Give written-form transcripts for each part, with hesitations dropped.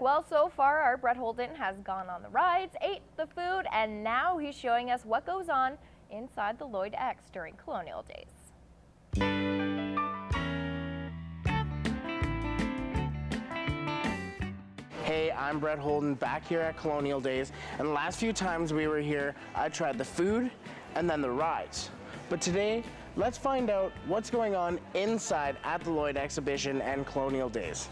Well, so far, our Brett Holden has gone on the rides, ate the food, and now he's showing us what goes on inside the Lloyd X during colonial days. Hey, I'm Brett Holden back here at Colonial Days, and the last few times we were here, I tried the food and then the rides. But today, let's find out what's going on inside at the Lloyd exhibition and Colonial Days.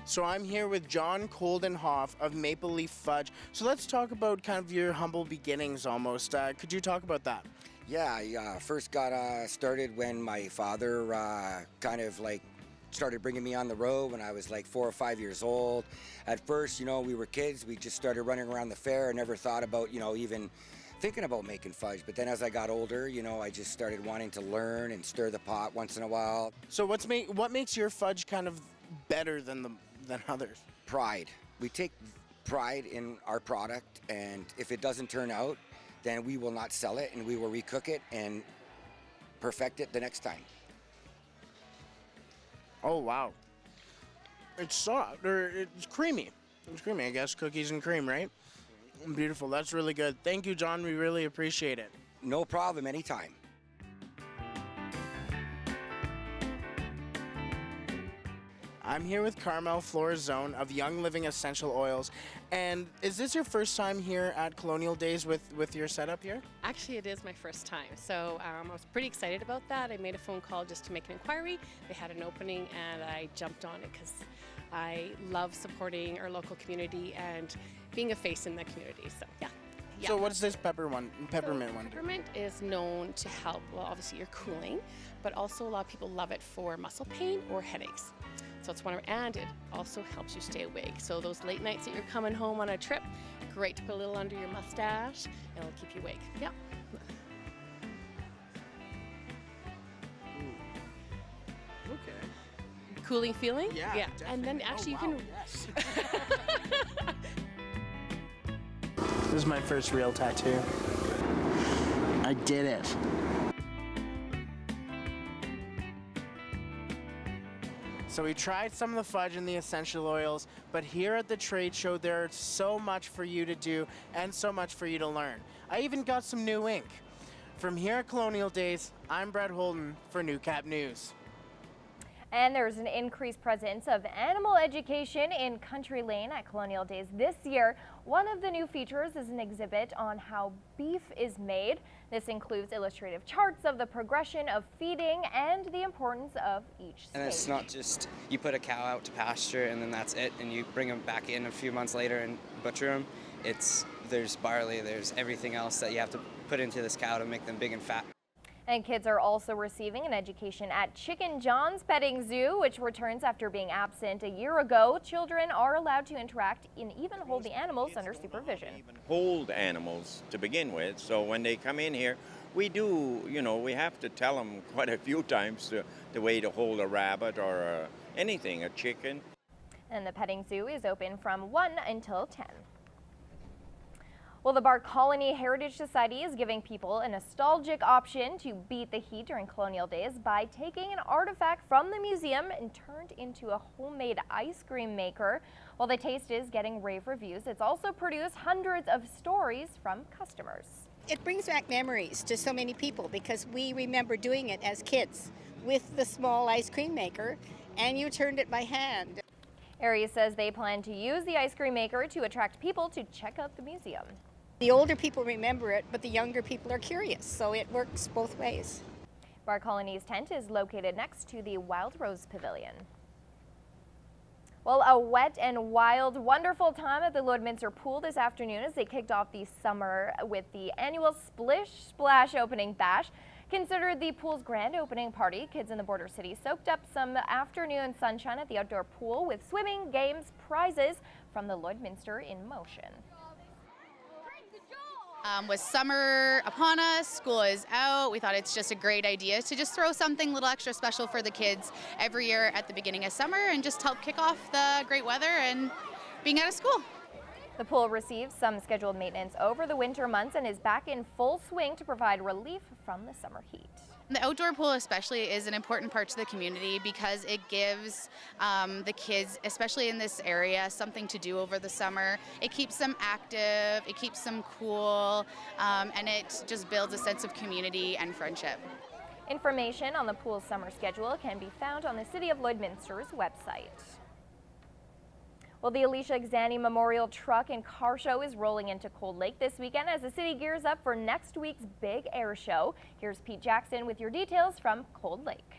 So I'm here with John Coldenhoff of Maple Leaf Fudge. So let's talk about kind of your humble beginnings almost. Could you talk about that? Yeah, I first got started when my father kind of like started bringing me on the road when I was like 4 or 5 years old. At first, you know, we were kids. We just started running around the fair and never thought about, you know, even thinking about making fudge. But then as I got older, you know, I just started wanting to learn and stir the pot once in a while. So what makes your fudge kind of better than others? Pride. We take pride in our product, and if it doesn't turn out, then we will not sell it, and we will recook it and perfect it the next time. Oh, wow. It's soft, or it's creamy. It's creamy, I guess, cookies and cream, right? Beautiful, that's really good. Thank you, John, we really appreciate it. No problem, anytime. I'm here with Carmel Florazone of Young Living Essential Oils. And is this your first time here at Colonial Days with your setup here? Actually, it is my first time, so I was pretty excited about that. I made a phone call just to make an inquiry. They had an opening and I jumped on it because I love supporting our local community and being a face in the community, so yeah. So what's this peppermint one? Peppermint is known to help, well, obviously your cooling, but also a lot of people love it for muscle pain or headaches. So it's and it also helps you stay awake. So those late nights that you're coming home on a trip, great to put a little under your mustache, and it'll keep you awake. Yeah. Okay. Cooling feeling? Yeah. Definitely. And then actually you can. Yes. This is my first real tattoo. I did it. So we tried some of the fudge and the essential oils, but here at the trade show there's so much for you to do and so much for you to learn. I even got some new ink. From here at Colonial Days, I'm Brett Holden for Newcap News. And there's an increased presence of animal education in Country Lane at Colonial Days this year. One of the new features is an exhibit on how beef is made. This includes illustrative charts of the progression of feeding and the importance of each stage. And it's not just you put a cow out to pasture and then that's it, and you bring them back in a few months later and butcher them. There's barley, there's everything else that you have to put into this cow to make them big and fat. And kids are also receiving an education at Chicken John's Petting Zoo, which returns after being absent a year ago. Children are allowed to interact and even hold the animals under supervision. Even hold animals to begin with, so when they come in here, we do, you know, we have to tell them quite a few times the way to hold a rabbit or anything, a chicken. And the petting zoo is open from 1 until 10. Well, the Barr Colony Heritage Society is giving people a nostalgic option to beat the heat during colonial days by taking an artifact from the museum and turned into a homemade ice cream maker. While the taste is getting rave reviews, it's also produced hundreds of stories from customers. It brings back memories to so many people because we remember doing it as kids with the small ice cream maker, and you turned it by hand. Aries says they plan to use the ice cream maker to attract people to check out the museum. The older people remember it, but the younger people are curious, so it works both ways. Barr Colony's tent is located next to the Wild Rose Pavilion. Well, a wet and wild, wonderful time at the Lloydminster Pool this afternoon as they kicked off the summer with the annual Splish Splash opening bash. Considered the pool's grand opening party, kids in the border city soaked up some afternoon sunshine at the outdoor pool with swimming, games, prizes from the Lloydminster in motion. With summer upon us, school is out, we thought it's just a great idea to just throw something a little extra special for the kids every year at the beginning of summer and just help kick off the great weather and being out of school. The pool received some scheduled maintenance over the winter months and is back in full swing to provide relief from the summer heat. The outdoor pool especially is an important part to the community because it gives the kids, especially in this area, something to do over the summer. It keeps them active, it keeps them cool, and it just builds a sense of community and friendship. Information on the pool's summer schedule can be found on the City of Lloydminster's website. Well, the Alicia Exani Memorial Truck and Car Show is rolling into Cold Lake this weekend as the city gears up for next week's big air show. Here's Pete Jackson with your details from Cold Lake.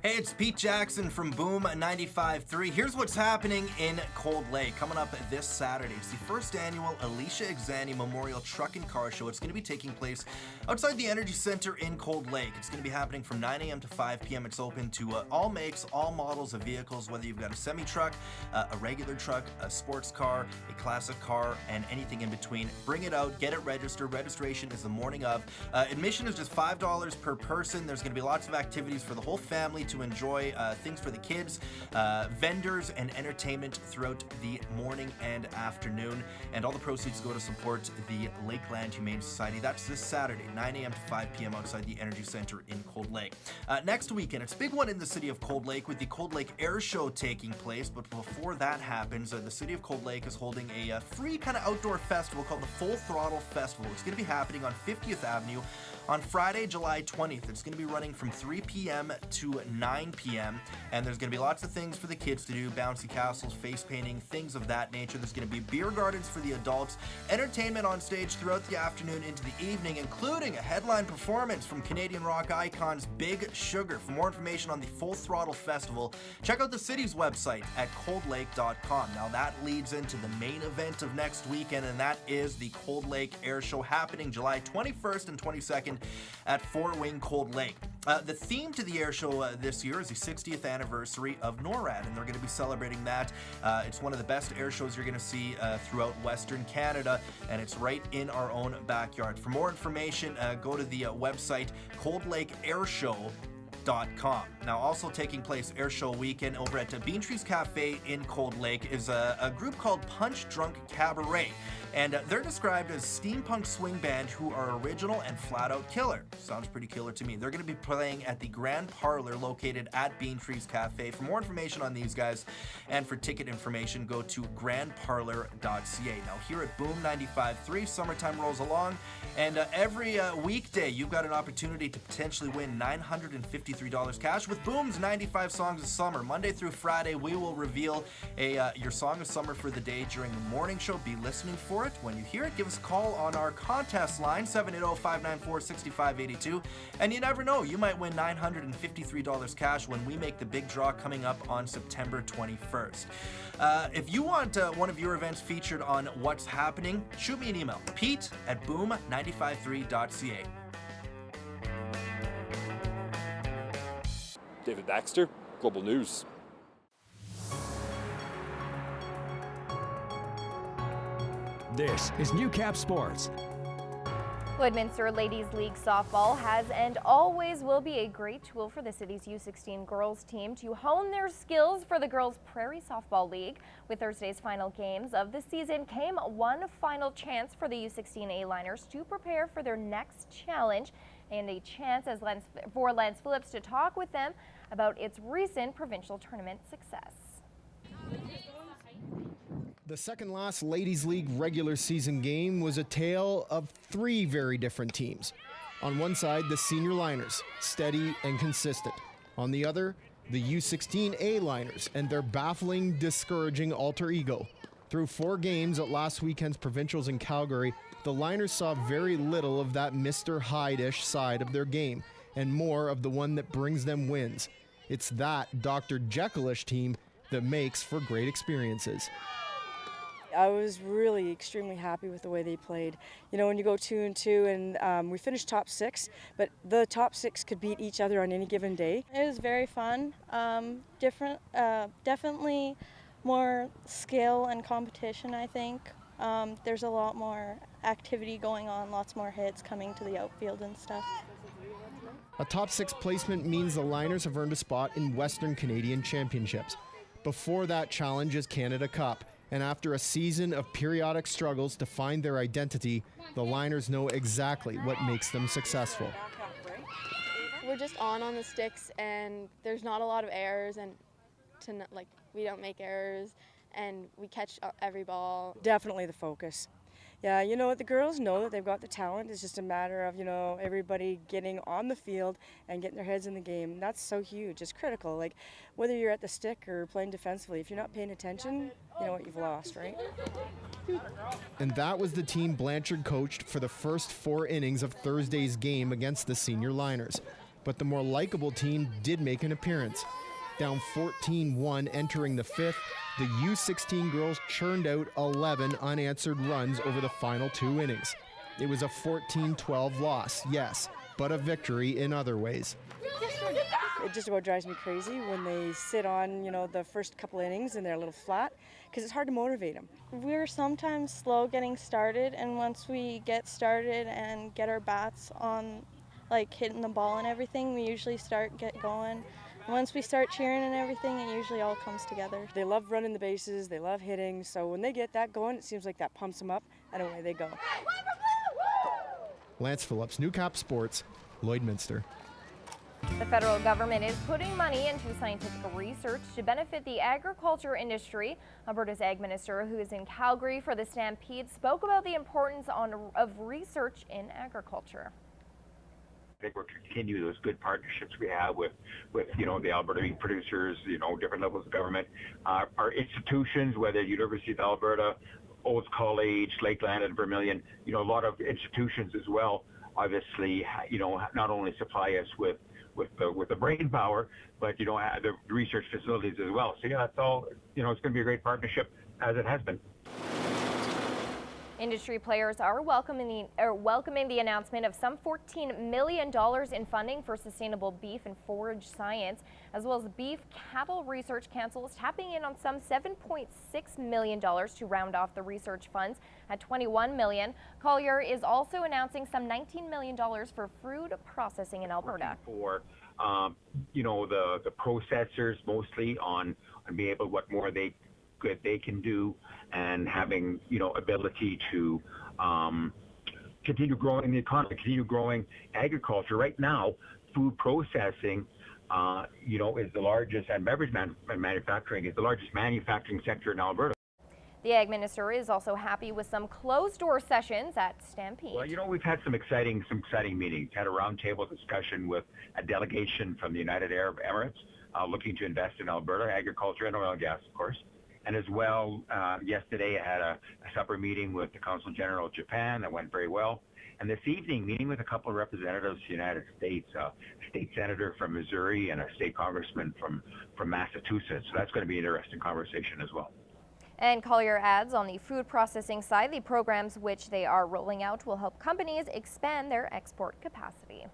Hey, it's Pete Jackson from Boom 95.3. Here's what's happening in Cold Lake. Coming up this Saturday, it's the first annual Alicia Exani Memorial Truck and Car Show. It's going to be taking place outside the Energy Center in Cold Lake. It's going to be happening from 9 a.m. to 5 p.m. It's open to all makes, all models of vehicles, whether you've got a semi-truck, a regular truck, a sports car, a classic car, and anything in between. Bring it out, get it registered. Registration is the morning of. Admission is just $5 per person. There's going to be lots of activities for the whole family to enjoy, things for the kids, vendors, and entertainment throughout the morning and afternoon. And all the proceeds go to support the Lakeland Humane Society. That's this Saturday, 9 a.m. to 5 p.m. outside the Energy Center in Cold Lake. Next weekend, it's a big one in the city of Cold Lake with the Cold Lake Air Show taking place. But before that happens, the city of Cold Lake is holding a free kind of outdoor festival called the Full Throttle Festival. It's going to be happening on 50th Avenue on Friday, July 20th. It's going to be running from 3 p.m. to 9 p.m. And there's going to be lots of things for the kids to do, bouncy castles, face painting, things of that nature. There's going to be beer gardens for the adults, entertainment on stage throughout the afternoon into the evening, including a headline performance from Canadian rock icons Big Sugar. For more information on the Full Throttle Festival, check out the city's website at coldlake.com. Now that leads into the main event of next weekend, and that is the Cold Lake Air Show happening July 21st and 22nd at Fort Wayne Cold Lake. The theme to the air show this year is the 60th anniversary of NORAD, and they're going to be celebrating that. It's one of the best air shows you're going to see throughout Western Canada, and it's right in our own backyard. For more information, go to the website coldlakeairshow.com. Now, also taking place Air Show weekend over at Bean Trees Cafe in Cold Lake is a group called Punch Drunk Cabaret. And they're described as steampunk swing band who are original and flat out killer. Sounds pretty killer to me. They're going to be playing at the Grand Parlor located at Bean Trees Cafe. For more information on these guys and for ticket information, go to grandparlor.ca. Now, here at Boom 95.3, summertime rolls along, and every weekday you've got an opportunity to potentially win $953 cash with Boom's 95 Songs of Summer. Monday through Friday, we will reveal your song of summer for the day during the morning show. Be listening for it. When you hear it, give us a call on our contest line, 780-594-6582. And you never know, you might win $953 cash when we make the big draw coming up on September 21st. If you want one of your events featured on What's Happening, shoot me an email, pete@boom953.ca. David Baxter, Global News. This is Newcap Sports. Lloydminster Ladies League Softball has and always will be a great tool for the city's U16 girls team to hone their skills for the Girls Prairie Softball League. With Thursday's final games of the season came one final chance for the U16 A-liners to prepare for their next challenge and a chance for Lance Phillips to talk with them about its recent provincial tournament success. The second last Ladies League regular season game was a tale of three very different teams. On one side, the senior liners, steady and consistent. On the other, the U16 A-liners and their baffling, discouraging alter ego. Through 4 games at last weekend's provincials in Calgary, the liners saw very little of that Mr. Hyde-ish side of their game and more of the one that brings them wins. It's that Dr. Jekyll-ish team that makes for great experiences. I was really extremely happy with the way they played. You know, when you go 2-2 and we finished top 6, but the top 6 could beat each other on any given day. It was very fun, definitely more skill and competition, I think. There's a lot more activity going on, lots more hits coming to the outfield and stuff. A top 6 placement means the liners have earned a spot in Western Canadian Championships. Before that challenge is Canada Cup, and after a season of periodic struggles to find their identity, the Liners know exactly what makes them successful. We're just on the sticks, and there's not a lot of errors, and we don't make errors, and we catch every ball. Definitely the focus. Yeah, you know what, the girls know that they've got the talent. It's just a matter of, everybody getting on the field and getting their heads in the game. That's so huge. It's critical. Like, whether you're at the stick or playing defensively, if you're not paying attention, you know what, you've lost, right? And that was the team Blanchard coached for the first 4 innings of Thursday's game against the senior Liners. But the more likable team did make an appearance. Down 14-1 entering the 5th, the U16 girls churned out 11 unanswered runs over the final 2 innings. It was a 14-12 loss, yes, but a victory in other ways. It just about drives me crazy when they sit on, the first couple innings and they're a little flat, because it's hard to motivate them. We're sometimes slow getting started, and once we get started and get our bats on, like hitting the ball and everything, we usually get going. Once we start cheering and everything, it usually all comes together. They love running the bases, they love hitting, so when they get that going, it seems like that pumps them up, and away they go. Lance Phillips, Newcap Sports, Lloydminster. The federal government is putting money into scientific research to benefit the agriculture industry. Alberta's Ag Minister, who is in Calgary for the Stampede, spoke about the importance of research in agriculture. I think we're going to continue those good partnerships we have with the Alberta meat producers, different levels of government. Our institutions, whether University of Alberta, Olds College, Lakeland, and Vermilion, a lot of institutions as well, obviously, not only supply us with the brain power, but, the research facilities as well. So, yeah, it's all, it's going to be a great partnership, as it has been. Industry players are welcoming the announcement of some $14 million in funding for sustainable beef and forage science, as well as Beef Cattle Research Council is tapping in on some $7.6 million to round off the research funds at $21 million. Collier is also announcing some $19 million for food processing in Alberta. For the processors, mostly on being able what more they can do, and having ability to continue growing the economy, continue growing agriculture. Right now, food processing is the largest, and beverage manufacturing is the largest manufacturing sector in Alberta. The Ag Minister is also happy with some closed-door sessions at Stampede. Well, we've had some exciting meetings. Had a roundtable discussion with a delegation from the United Arab Emirates looking to invest in Alberta agriculture and oil and gas, of course. And as well, yesterday I had a supper meeting with the Consul General of Japan that went very well. And this evening, meeting with a couple of representatives of the United States, a state senator from Missouri and a state congressman from Massachusetts. So that's going to be an interesting conversation as well. And Collier adds, on the food processing side, the programs which they are rolling out will help companies expand their export capacity.